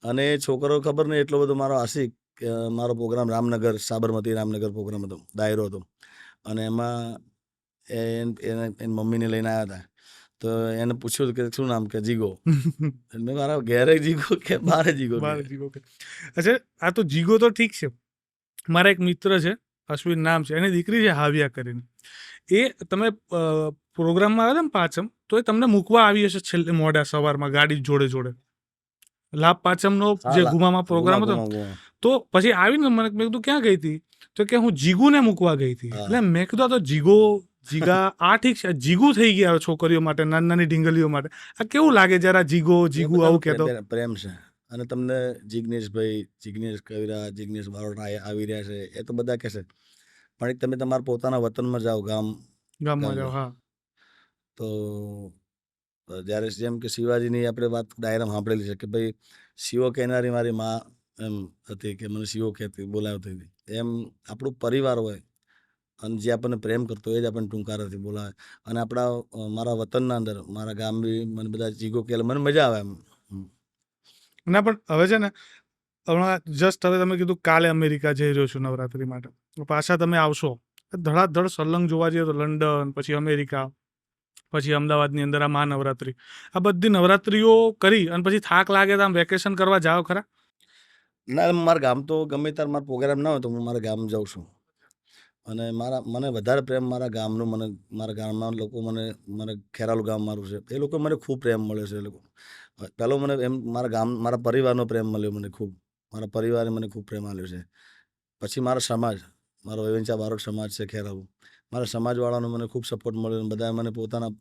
અને છોકરો ખબર નહીં એટલો બધો મારો આશિક કે મારો પ્રોગ્રામ રામનગર, સાબરમતી રામનગર પ્રોગ્રામ હતો, ડાયરો હતો. અને એમાં એની મમ્મીને લઈને આવ્યા હતા. તો એને પૂછ્યું કે શું નામ? કે જીગો. એટલે મારા ઘેરે જીગો કે બારે જીગો કે. બારે જીગો કે. અચ્છા, આ તો જીગો તો ઠીક છે. મારા એક મિત્ર છે, અશ્વિન નામ છે, એની દીકરી છે હાવિયા કરીને. એ તમે પ્રોગ્રામમાં આવ્યા ને પાંચમ, તો એ તમને મૂકવા આવી હશે છેલ્લે મોડા સવારમાં ગાડી જોડે જોડે. લાભ પાંચમનો જે ગુમામાં પ્રોગ્રામ હતો, તો પછી આવીને મને મેં કીધું ક્યાં ગઈ હતી? તો કે હું જીગુને મૂકવા ગઈ હતી. એટલે મેં કીધું આ તો જીગો જીગા આ ઠીક છે, જીગુ થઈ ગયા છોકરીઓ માટે, નાની નાની ઢીંગલીઓ માટે. આ કેવું લાગે જરા જીગો જીગુ આવું કહેતો? પ્રેમ છે. અને તમને જિગ્નેશભાઈ, જિગ્નેશ કવિરા, જિગ્નેશ બારોટ આવી રહ્યા છે, એ તો બધા કહેશે. પણ એક તમે તમારા પોતાના વતનમાં જાઓ, ગામમાં જાઓ. હા, તો જ્યારે જેમ કે શિવાજીની આપણે વાત ડાયરામાં સાંભળેલી છે કે ભાઈ શિવો કહેનારી મારી મા એમ હતી કે મને શિવો કહેતી, બોલાવતી હતી. એમ આપણું પરિવાર હોય અને જે આપણને પ્રેમ કરતો હોય એ જ આપણને ટૂંકારાથી બોલાવે. અને મારા વતનના અંદર મારા ગામ બી મને બધા જીગો કહે, મને મજા આવે એમ. ના પણ હવે છે ને, હમણાં જસ્ટ હવે તમે કીધું કાલે અમેરિકા જઈ રહ્યો છું નવરાત્રી માટે, પાછા તમે આવશો ધડાધડ સલંગ જોવા જઈએ તો લંડન, પછી અમેરિકા, પછી અમદાવાદની અંદર આ મહાનવરાત્રી, આ બધી નવરાત્રીઓ કરી અને પછી થાક લાગે તો આમ વેકેશન કરવા જાઓ ખરા? ના, મારા ગામ તો ગમે ત્યારે મારો પ્રોગ્રામ ના હોય તો હું મારા ગામ જાઉં છું. અને મને વધારે પ્રેમ મારા ગામનો, મારા ગામના લોકો મને ખેરાલુ ગામ મારું છે, એ લોકો મને ખૂબ પ્રેમ મળ્યો છે. એ લોકો પહેલો મને એમ મારા પરિવારનો પ્રેમ મળ્યો મને ખૂબ. મારા પરિવારે મને ખૂબ પ્રેમ આપ્યો છે. પછી મારો સમાજ, મારો વેવેંચા બારોટ સમાજ છે ખેરાલુ, મારા સમાજવાળાનો મને ખૂબ સપોર્ટ મળ્યો. બધાએ મને પોતાના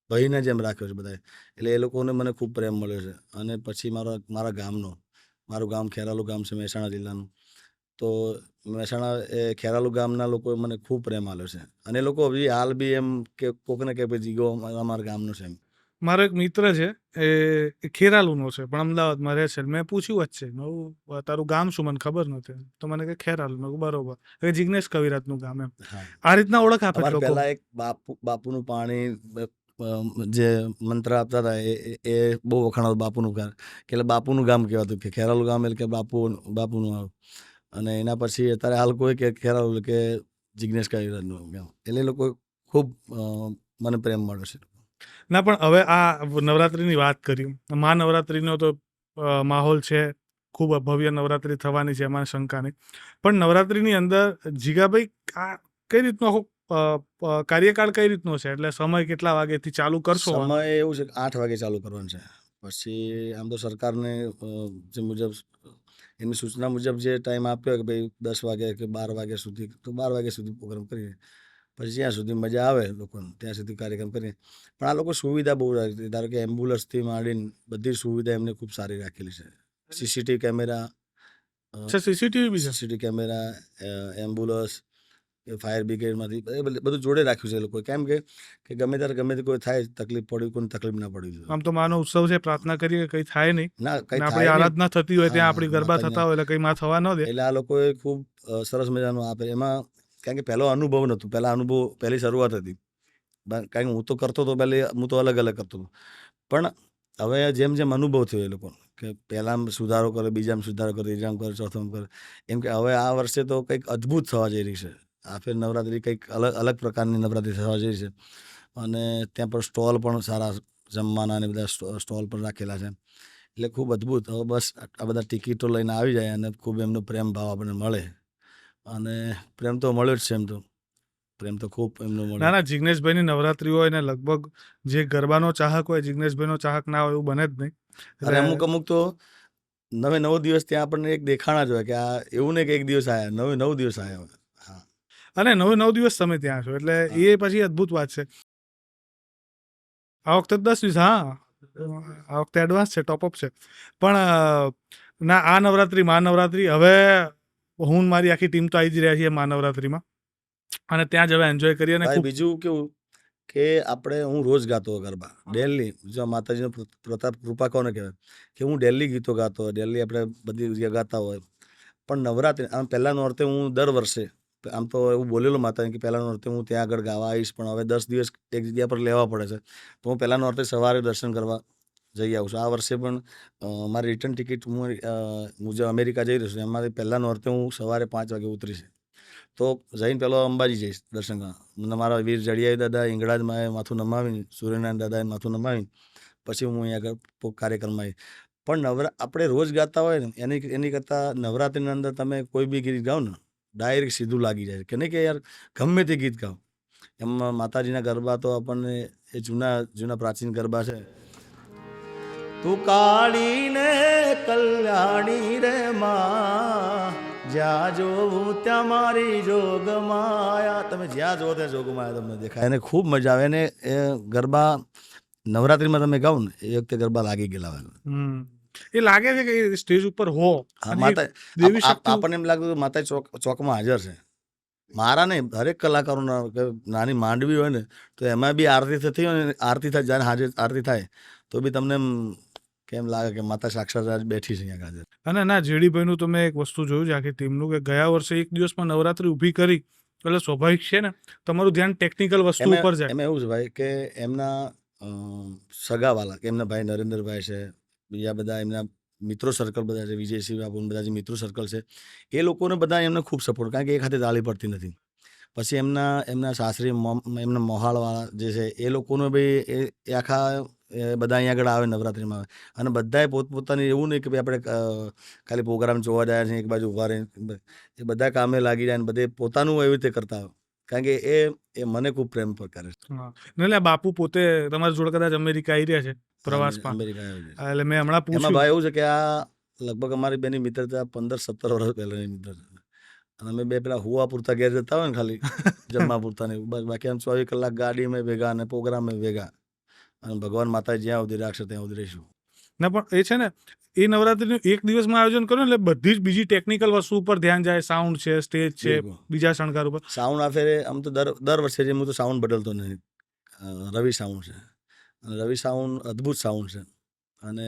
ભાઈને જેમ રાખ્યો છે બધાએ. એટલે એ લોકોને મને ખૂબ પ્રેમ મળ્યો છે. અને પછી મારા ગામનો, મારું ગામ ખેરાલુ ગામ છે મહેસાણા જિલ્લાનું. તો મહેસાણા એ ખેરાલુ ગામના લોકોએ મને ખૂબ પ્રેમ આપ્યો છે. અને એ લોકો હજી હાલ બી એમ કે કોકને કે ભાઈ જીગો અમારા ગામનો છે એમ. મારો એક મિત્ર છે, એ ખેરાલુનો છે પણ અમદાવાદમાં રહે છે. મેં પૂછ્યું જ છે, તારું ગામ શું? મને ખબર નથી. તો મને કે ખેરાલુ. મેં કહ્યું બરોબર. એ જિગ્નેશ કવિરાજનું ગામ એમ. હા, આ રીતના ઓળખ આપે અમારે લોકો. પહેલા એક બાપુનું પાણી જે મંત્ર આપતા હતા એ બહુ વખાણાતું બાપુનું ગામ, કે એટલે બાપુનું ગામ કહેવાતું, કે ખેરાલુ ગામ એટલે કે બાપુનું ગામ. અને એના પછી અત્યારે હાલ કોઈ કે ખેરાલુ કે જિજ્ઞેશ કાળીરાજનું ગામ, એટલે એ લોકો ખૂબ મને પ્રેમ મળ્યો છે. ના પણ હવે આ નવરાત્રિની વાત કરી, મહાનવરાત્રિનો તો માહોલ છે, ખૂબ ભવ્ય નવરાત્રિ થવાની છે, એમાં શંકા નહીં. પણ નવરાત્રિની અંદર જીગાભાઈ આ કઈ રીતનો આખો કાર્યકાળ કઈ રીતનો છે? એટલે સમય કેટલા વાગ્યાથી ચાલુ કરશો? સમય એવું છે કે 8 વાગે ચાલુ કરવાનું છે. પછી આમ તો સરકારને જે મુજબ એમની સૂચના મુજબ જે ટાઈમ આપ્યો કે ભાઈ 10 વાગે કે 12 વાગ્યા સુધી, તો 12 વાગ્યા સુધી પ્રોગ્રામ કરીએ. પછી જ્યાં સુધી મજા આવે લોકોને ત્યાં સુધી કાર્યક્રમ કરીએ. પણ આ લોકો સુવિધા બહુ રાખી, ધારો કે એમ્બ્યુલન્સથી માંડીને બધી સુવિધા એમને ખૂબ સારી રાખેલી છે. સીસીટીવી કેમેરા, સીસીટીવી બી છે? સીસીટીવી કેમેરા, એમ્બ્યુલન્સ, ફાયર બ્રિગેડમાંથી બધું જોડે રાખ્યું છે એ લોકોએ. કેમ કે ગમે ત્યારે ગમે તે કોઈ થાય તકલીફ પડી, કોઈને તકલીફ ના પડવી જોઈએ. આમ તો માનો ઉત્સવ છે, પ્રાર્થના કરીએ કે કંઈ થાય નહીં, ના કંઈ આપણી થાય નહીં. આરાધના થતી હોય ત્યાં હા, આપણી ગરબા માતાજીના. થતા હોય એટલે કંઈ માં થવા ન દે. એટલે આ લોકોએ ખૂબ સરસ મજાનું આપે. એમાં કારણ કે પહેલો અનુભવ નહોતું, પહેલી શરૂઆત હતી. કારણ કે હું તો કરતો હતો પહેલે, હું તો અલગ કરતો હતો. પણ હવે જેમ જેમ અનુભવ થયો એ લોકોને, કે પહેલામાં સુધારો કરે, બીજામાં સુધારો કરે, ત્રીજામાં કરે, ચોથામાં કરે, એમ કે હવે આ વર્ષે તો કંઈક અદ્ભુત થવા જઈ રહી છે. આ ફેર નવરાત્રિ કંઈક અલગ પ્રકારની નવરાત્રિ થવા જઈ છે. અને ત્યાં પર સ્ટોલ પણ સારા જમવાના અને બધા સ્ટોલ પણ રાખેલા છે. એટલે ખૂબ અદ્ભુત. હવે બસ આ બધા ટિકિટો લઈને આવી જાય અને ખૂબ એમનો પ્રેમ ભાવ આપણને મળે. અને પ્રેમ તો મળ્યો જ છે, એમ તો પ્રેમ તો ખૂબ એમનો ના મળ્યો. ના, જિગ્નેશભાઈની નવરાત્રિ હોય ને લગભગ જે ગરબાનો ચાહક હોય, જિગ્નેશભાઈનો ચાહક ના હોય એવું બને જ નહીં. અરે અમુક તો 9 દિવસ ત્યાં આપણને એક દેખાણા જ હોય, કે આ એવું નહીં કે એક દિવસ આવ્યા, 9 દિવસ આવ્યા હોય. હા, અને 9 દિવસ તમે ત્યાં છો એટલે હા. એ પછી અદ્ભુત વાત છે. આ વખતે 10 દિવસ, હા આ વખતે એડવાન્સ છે, ટોપઅપ છે. પણ ના, આ નવરાત્રિ મહાનવરાત્રિ, હવે હું ને મારી આખી ટીમ તો આવી જ રહ્યા છીએ મહાનવરાત્રિમાં, અને ત્યાં જ હવે એન્જોય કરીએ. અને ભાઈ ખૂબ બીજું કેવું કે હું રોજ ગાતો ગરબા ડેલી, જો માતાજીનો પ્રતાપ કૃપા કોને કહેવાય, કે હું ડેલી ગીતો ગાતો હોય, ડેલી આપણે બધી જગ્યાએ ગાતા હોય. પણ નવરાત્રિ આમ પહેલા નોરતે હું દર વર્ષે, આમ તો એવું બોલેલો માતાજી કે પહેલા નોરતે હું ત્યાં આગળ ગાવા આવીશ, પણ હવે 10 દિવસ એક જગ્યા પર લેવા પડે છે. તો હું પહેલા નોરતે સવારે દર્શન કરવા જઈ આવું છું. આ વર્ષે પણ મારી રિટર્ન ટિકિટ હું જે અમેરિકા જઈ રહ્યો છું, એમાંથી પહેલા નોરતે હું સવારે 5 વાગે ઉતરીશ. તો જઈને પહેલો અંબાજી જઈશ દર્શન કરવા. મારા વીર જડિયાઈ દાદા હિંગળાજમાં માથું નમાવીને, સૂર્યનારાયણ દાદાએ માથું નમાવીને પછી હું અહીં આગળ કાર્યક્રમમાં આવીશ. પણ આપણે રોજ ગાતા હોય ને એની કરતાં નવરાત્રિની અંદર તમે કોઈ બી ગીત ગાઓ ને, ડાયરેક્ટ સીધું લાગી જાય, કે નહીં કે યાર ગમે તે ગીત ગાઓ. એમાં માતાજીના ગરબા તો આપણને એ જૂના પ્રાચીન ગરબા છે. તું કાળી ને કલ્યાણી રે માં, જ્યાં જોવું ત્યાં મારી જોગ માયા. તમે જ્યાં જોવો ત્યાં જોગ માયા તમને દેખાય. એને ખૂબ મજા આવે. એને એ ગરબા નવરાત્રિમાં તમે ગાઓ ને એ વખતે ગરબા લાગી ગયેલા હોય. એ લાગે છે કે સ્ટેજ ઉપર હો, હા, અને માતા દેવી શક્તિ. આપણને એમ લાગતું કે માતા ચોકમાં હાજર છે. મારા નહીં, દરેક કલાકારોના નાની માંડવી હોય ને તો એમાં બી આરતી થતી હોય ને, આરતી થાય, જ્યારે હાજર આરતી થાય તો બી તમને કેમ લાગે કે માતા સાક્ષાત બેઠી છે અહીંયા હાજર. અને ના, જેડીભાઈનું તો મેં એક વસ્તુ જોયું છે આખી ટીમનું, કે ગયા વર્ષે એક દિવસમાં નવરાત્રિ ઊભી કરી એટલે સ્વાભાવિક છે ને તમારું ધ્યાન ટેકનિકલ વસ્તુ ઉપર જાય. એમાં એવું છે ભાઈ કે એમના સગાવાલા, કે એમના ભાઈ નરેન્દ્રભાઈ છે, બીજા બધા એમના મિત્રો સર્કલ બધા છે, વિજયસિંહ બાપુ બધા જે મિત્રો સર્કલ છે, એ લોકોને બધા એમને ખૂબ સપોર્ટ, કારણ કે એક હાથે તાળી પડતી નથી. પછી એમના સાસરી એમના મોહાળવાળા જે છે એ લોકોને બી એ આખા બધા અહીંયા આગળ આવે નવરાત્રિમાં આવે. અને બધાએ પોતપોતાની, એવું નહીં કે ભાઈ આપણે ખાલી પ્રોગ્રામ જોવા જાય છે એક બાજુ ઊભા રહીને, એ બધા કામે લાગી જાય ને બધે પોતાનું એવી રીતે કરતા હોય. કારણ કે એ મને ખૂબ પ્રેમ પર કરે છે. એટલે બાપુ પોતે તમારી જોડે કદાચ અમેરિકા આવી રહ્યા છે પ્રવાસમાં, અમેરિકા આવ્યો છે. એટલે મેં હમણાં એમાં પૂછ્યું. ભાઈ એવું છે કે આ લગભગ અમારી બેની મિત્રતા 15-17 વર્ષ પહેલાંની મિત્રતા. અને અમે બે પેલા હુવા પૂરતા ઘેર જતા હોય ને ખાલી જમવા પૂરતા ને બસ, બાકી આમ 24 કલાક ગાડીમાં ભેગા અને પ્રોગ્રામમાં ભેગા. અને ભગવાન માતા જ્યાં સુધી રાખશે ત્યાં સુધી રહીશું. ના પણ એ છે ને, એ નવરાત્રિનું એક દિવસમાં આયોજન કરો એટલે બધી જ બીજી ટેકનિકલ વસ્તુ ઉપર ધ્યાન જાય. સાઉન્ડ છે, સ્ટેજ છે, બિલકુલ. બીજા શણગાર ઉપર. સાઉન્ડ આ ફેરે આમ તો દર વર્ષે જે હું તો સાઉન્ડ બદલતો નથી. રવિ સાઉન્ડ છે, અને રવિ સાઉન્ડ અદ્ભુત સાઉન્ડ છે. અને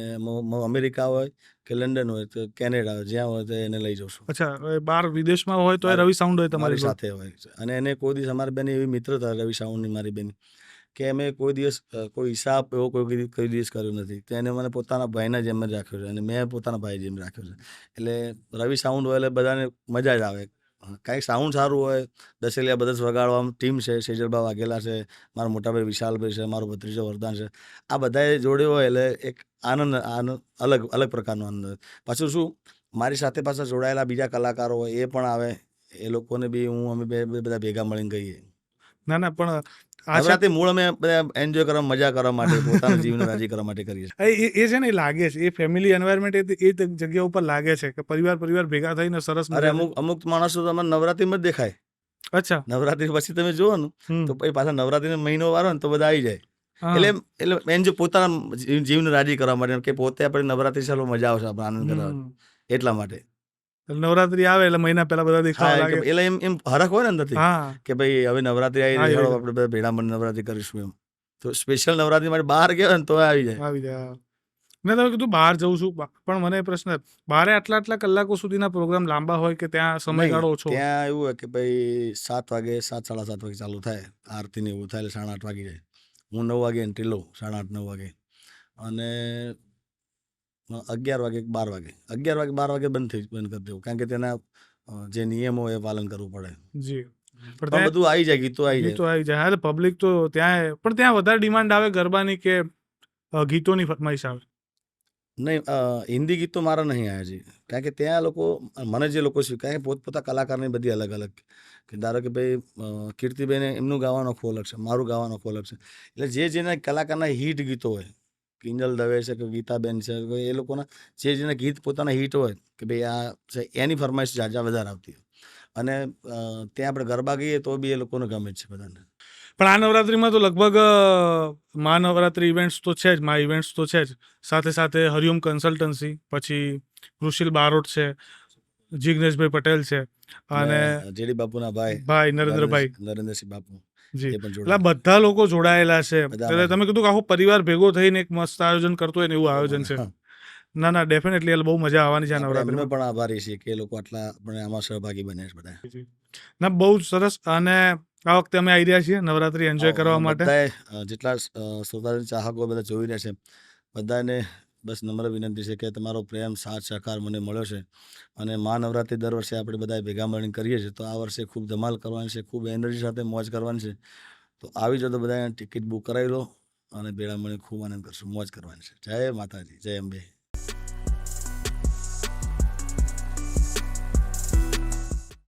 અમેરિકા હોય કે લંડન હોય તો કેનેડા હોય, જ્યાં હોય તો એને લઈ જાઉં છું. અચ્છા, બહાર વિદેશમાં હોય તો એ રવિ સાઉન્ડ હોય તમારી મારી સાથે હોય છે. અને એને કોઈ દિવસ અમારી બેની એવી મિત્રતા રવિ સાઉન્ડની મારી બેની, કે અમે કોઈ દિવસ કોઈ હિસાબ એવો કોઈ દિવસ કર્યો નથી. તો એને મને પોતાના ભાઈના જેમ જ રાખ્યો છે અને મેં પોતાના ભાઈ જેમ રાખ્યો છે. એટલે રવિ સાઉન્ડ હોય એટલે બધાને મજા જ આવે. કાંઈક સાઉન્ડ સારું હોય, દસેલિયા બ્રદર્સ વગાડવામાં ટીમ છે, સેજલબા વાઘેલા છે, મારા મોટાભાઈ વિશાલભાઈ છે, મારો ભત્રીજો વરદાન છે. આ બધાએ જોડે હોય એટલે એક આનંદ અલગ પ્રકારનો આનંદ હોય. પાછું શું મારી સાથે પાછા જોડાયેલા બીજા કલાકારો હોય એ પણ આવે, એ લોકોને બી અમે બધા ભેગા મળીને ગઈએ. ના ના પણ આ છે નવરાત્રી મૂળ અમે બધા એન્જોય કરવા, મજા કરવા માટે, પોતાના જીવને રાજી કરવા માટે કરીએ છીએ. એ છે ને, એ લાગે છે, એ ફેમિલી એન્વાયરમેન્ટ એ જગ્યા ઉપર લાગે છે કે પરિવાર ભેગા થઈને સરસ અરે મજાનું. અમુક માણસો તમને નવરાત્રીમાં જ દેખાય. અચ્છા. નવરાત્રી પછી તમે જુઓ ને હમ. તો પછી પાછા નવરાત્રીનો મહિનો વાર હોય ને તો બધા આવી જાય. હા. એટલે એન્જોય પોતાના જીવને રાજી કરવા માટે, કે પોતે આપણે નવરાત્રી ચાલો મજા આવશે, આપણે આનંદ કરવા, હમ. એટલા માટે. નવરાત્રી આવે એટલે મહિના પહેલા બધા હા, દેખાવા લાગે. એટલે એમ હરખ હોય ને અંદરથી હા. કે ભાઈ હવે નવરાત્રી આવી રહી છે, ચાલો આપણે બધા ભેળા મળીને નવરાત્રી કરીશું એમ. તો સ્પેશિયલ નવરાત્રી માટે બહાર ગયા હોય ને તો આવી જાય. આવી જાય. મેં તમે કીધું બહાર જઉં છું, પણ મને પ્રશ્ન, બારે આટલા કલાકો સુધીના પ્રોગ્રામ લાંબા હોય કે ત્યાં સમયગાળો ઓછો? ત્યાં એવું હોય કે ભાઈ 7 વાગે, 7:30 વાગે ચાલુ થાય આરતી ને એવું થાય એટલે 8:30 વાગી જાય. હું 9 વાગે એન્ટ્રી લઉં, 8:30 9 વાગે, અને 11 વાગે 12 વાગે 12 વાગે બંધ કરી દેવું, કારણ કે તેના જે નિયમો એ પાલન કરવું પડે. જી. પણ બધું આવી જાય, ગીતો આવી જાય. ગીતો આવી જાય. હા, પબ્લિક તો ત્યાં, પણ ત્યાં વધારે ડિમાન્ડ આવે ગરબાની કે ગીતોની ફરમાઈશ આવે? નહીં, હિન્દી ગીત તો મારા નહીં આવ્યા છે, કારણ કે ત્યાં લોકો, મને જે લોકો શીખાય કે પોતપોતા કલાકારની બધી અલગ અલગ, કે ધારો કે ભાઈ કીર્તિબેન એમનું ગાવાનો આખો અલગ છે, મારું ગાવાનો આખો અલગ છે. એટલે જેના કલાકારના હિટ ગીતો હોય, કિંજલ દવે છે કે ગીતાબેન છે, એ લોકોના જેના ગીત પોતાના હિટ હોય કે ભાઈ આ છે, એની ફરમાઈશ જાજા વધારે આવતી હોય. અને ત્યાં આપણે ગરબા ગઈએ તો બી એ લોકોને ગમે જ છે બધાને. પણ આ નવરાત્રીમાં તો લગભગ મહાનવરાત્રી ઇવેન્ટ્સ તો છે જ, ઇવેન્ટ્સ તો છે જ, સાથે સાથે હરિઓમ કન્સલ્ટન્સી, પછી ઋષિલ બારોટ છે, જિગ્નેશભાઈ પટેલ છે, અને જેડી બાપુના ભાઈ નરેન્દ્રસિંહ બાપુ, જી, એ પણ એટલે જોડાયા. બધા લોકો જોડાયેલા છે. બધા એટલે તમે કીધું કે આખો પરિવાર ભેગો થઈને એક મસ્ત આયોજન કરતો હોય ને એવું આયોજન છે. ના ડેફિનેટલી, એટલે બહુ મજા આવવાની છે આ આપણે એમને નવરાત્રીમાં. પણ આભારી છીએ કે એ લોકો આટલા આપણે આમાં સહભાગી બન્યા છે બધા. ના, બહુ જ સરસ. અને આ વખતે અમે આવી રહ્યા છીએ નવરાત્રી એન્જોય કરવા માટે. બધાએ જેટલા શ્રોતા ચાહકો બધા જોઈ રહ્યા છે, બધાને બસ નમ્ર વિનંતી છે કે તમારો પ્રેમ, સાથ, સહકાર મને મળ્યો છે, અને મહાનવરાત્રી દર વર્ષે આપણે બધા ભેગા મળીને કરીએ છીએ, તો આ વર્ષે ખૂબ ધમાલ કરવાની છે, ખૂબ એનર્જી સાથે મોજ કરવાની છે. તો આવી જાઓ, તો બધા ટિકિટ બુક કરાવી લો અને ભેળા મળીને ખૂબ આનંદ કરશું, મોજ કરવાની છે. જય માતાજી, જય અંબે.